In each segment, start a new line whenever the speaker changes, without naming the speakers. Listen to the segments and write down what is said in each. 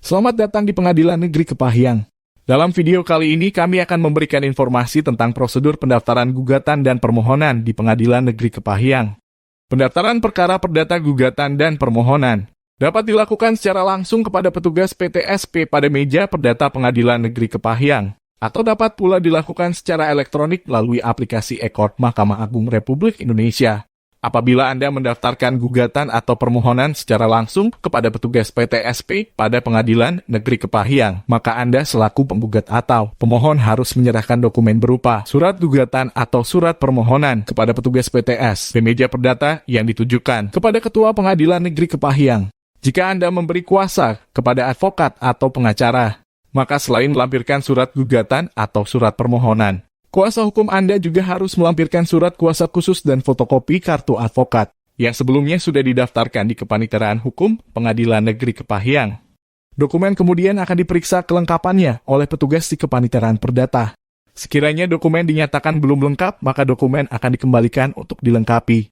Selamat datang di Pengadilan Negeri Kepahyang. Dalam video kali ini kami akan memberikan informasi tentang prosedur pendaftaran gugatan dan permohonan di Pengadilan Negeri Kepahyang. Pendaftaran perkara perdata gugatan dan permohonan dapat dilakukan secara langsung kepada petugas PTSP pada meja perdata Pengadilan Negeri Kepahyang, atau dapat pula dilakukan secara elektronik melalui aplikasi e-court Mahkamah Agung Republik Indonesia. Apabila Anda mendaftarkan gugatan atau permohonan secara langsung kepada petugas PTSP pada Pengadilan Negeri Kepahyang, maka Anda selaku penggugat atau pemohon harus menyerahkan dokumen berupa surat gugatan atau surat permohonan kepada petugas PTS di meja perdata yang ditujukan kepada Ketua Pengadilan Negeri Kepahyang. Jika Anda memberi kuasa kepada advokat atau pengacara, maka selain melampirkan surat gugatan atau surat permohonan, kuasa hukum Anda juga harus melampirkan surat kuasa khusus dan fotokopi kartu advokat yang sebelumnya sudah didaftarkan di Kepaniteraan Hukum Pengadilan Negeri Kepahyang. Dokumen kemudian akan diperiksa kelengkapannya oleh petugas di Kepaniteraan Perdata. Sekiranya dokumen dinyatakan belum lengkap, maka dokumen akan dikembalikan untuk dilengkapi.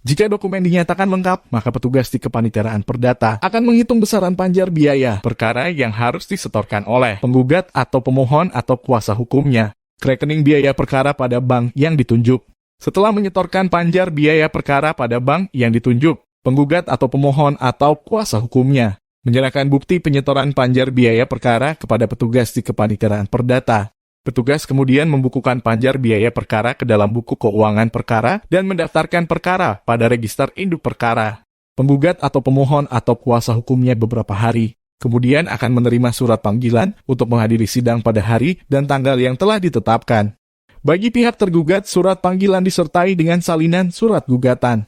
Jika dokumen dinyatakan lengkap, maka petugas di Kepaniteraan Perdata akan menghitung besaran panjar biaya perkara yang harus disetorkan oleh penggugat atau pemohon atau kuasa hukumnya ke rekening biaya perkara pada bank yang ditunjuk. Setelah menyetorkan panjar biaya perkara pada bank yang ditunjuk, penggugat atau pemohon atau kuasa hukumnya menyerahkan bukti penyetoran panjar biaya perkara kepada petugas di Kepaniteraan Perdata. Petugas kemudian membukukan panjar biaya perkara ke dalam buku keuangan perkara dan mendaftarkan perkara pada register induk perkara. Penggugat atau pemohon atau kuasa hukumnya beberapa hari kemudian akan menerima surat panggilan untuk menghadiri sidang pada hari dan tanggal yang telah ditetapkan. Bagi pihak tergugat, surat panggilan disertai dengan salinan surat gugatan.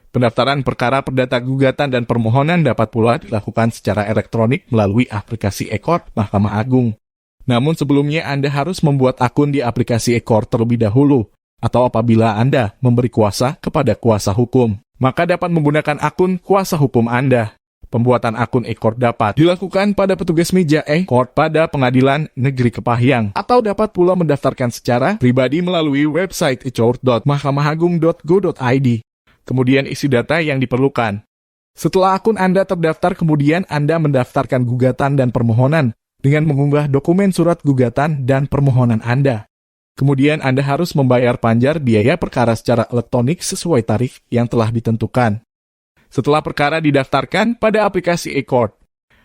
Pendaftaran perkara perdata gugatan dan permohonan dapat pula dilakukan secara elektronik melalui aplikasi e-court Mahkamah Agung. Namun sebelumnya Anda harus membuat akun di aplikasi e-court terlebih dahulu, atau apabila Anda memberi kuasa kepada kuasa hukum, maka dapat menggunakan akun kuasa hukum Anda. Pembuatan akun e-court dapat dilakukan pada petugas meja e-court pada Pengadilan Negeri Kepahyang, atau dapat pula mendaftarkan secara pribadi melalui website e-court.mahkamahagung.go.id. Kemudian isi data yang diperlukan. Setelah akun Anda terdaftar, kemudian Anda mendaftarkan gugatan dan permohonan dengan mengunggah dokumen surat gugatan dan permohonan Anda. Kemudian Anda harus membayar panjar biaya perkara secara elektronik sesuai tarif yang telah ditentukan. Setelah perkara didaftarkan pada aplikasi e-court,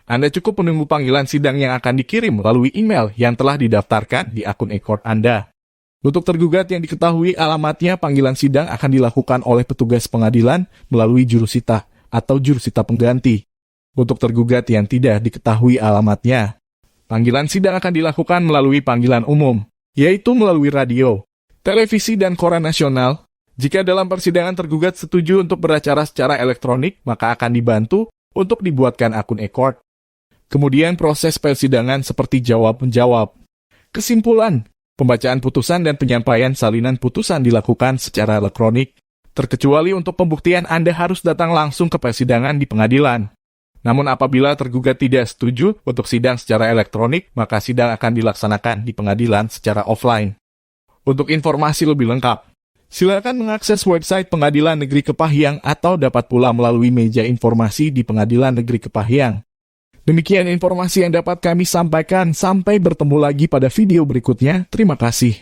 Anda cukup menunggu panggilan sidang yang akan dikirim melalui email yang telah didaftarkan di akun e-court Anda. Untuk tergugat yang diketahui alamatnya, panggilan sidang akan dilakukan oleh petugas pengadilan melalui jurusita atau jurusita pengganti. Untuk tergugat yang tidak diketahui alamatnya, panggilan sidang akan dilakukan melalui panggilan umum, yaitu melalui radio, televisi, dan koran nasional. Jika dalam persidangan tergugat setuju untuk beracara secara elektronik, maka akan dibantu untuk dibuatkan akun e-court. Kemudian proses persidangan seperti jawab-menjawab. Kesimpulan, pembacaan putusan dan penyampaian salinan putusan dilakukan secara elektronik, terkecuali untuk pembuktian Anda harus datang langsung ke persidangan di pengadilan. Namun apabila tergugat tidak setuju untuk sidang secara elektronik, maka sidang akan dilaksanakan di pengadilan secara offline. Untuk informasi lebih lengkap, silakan mengakses website Pengadilan Negeri Kepahyang atau dapat pula melalui meja informasi di Pengadilan Negeri Kepahyang. Demikian informasi yang dapat kami sampaikan. Sampai bertemu lagi pada video berikutnya. Terima kasih.